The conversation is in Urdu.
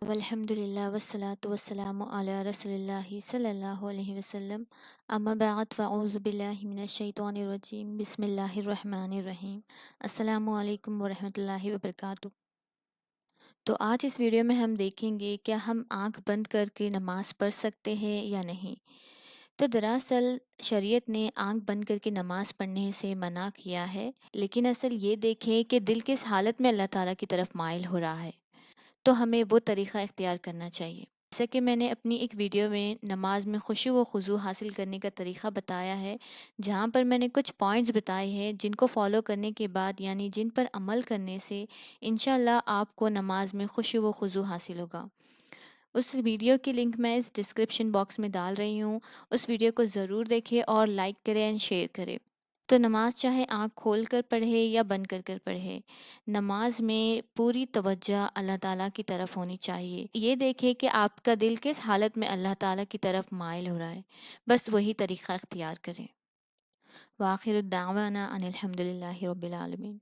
والحمدللہ والصلاة والسلام علی رسول اللہ صلی اللہ علیہ وسلم، اما بعد فاعوذ باللہ من الشیطان الرجیم، بسم اللہ الرحمن الرحیم۔ السلام علیکم ورحمۃ اللہ وبرکاتہ۔ تو آج اس ویڈیو میں ہم دیکھیں گے کیا ہم آنکھ بند کر کے نماز پڑھ سکتے ہیں یا نہیں۔ تو دراصل شریعت نے آنکھ بند کر کے نماز پڑھنے سے منع کیا ہے، لیکن اصل یہ دیکھیں کہ دل کس حالت میں اللہ تعالیٰ کی طرف مائل ہو رہا ہے، تو ہمیں وہ طریقہ اختیار کرنا چاہیے۔ جیسا کہ میں نے اپنی ایک ویڈیو میں نماز میں خشوع و خضوع حاصل کرنے کا طریقہ بتایا ہے، جہاں پر میں نے کچھ پوائنٹس بتائے ہیں جن کو فالو کرنے کے بعد، یعنی جن پر عمل کرنے سے انشاءاللہ آپ کو نماز میں خشوع و خضوع حاصل ہوگا۔ اس ویڈیو کی لنک میں اس ڈسکرپشن باکس میں ڈال رہی ہوں، اس ویڈیو کو ضرور دیکھیں اور لائک کریں اینڈ شیئر کریں۔ تو نماز چاہے آنکھ کھول کر پڑھے یا بند کر کر پڑھے، نماز میں پوری توجہ اللہ تعالیٰ کی طرف ہونی چاہیے۔ یہ دیکھے کہ آپ کا دل کس حالت میں اللہ تعالیٰ کی طرف مائل ہو رہا ہے، بس وہی طریقہ اختیار کریں۔ وآخر الدعوانا ان الحمد للہ رب العالمین۔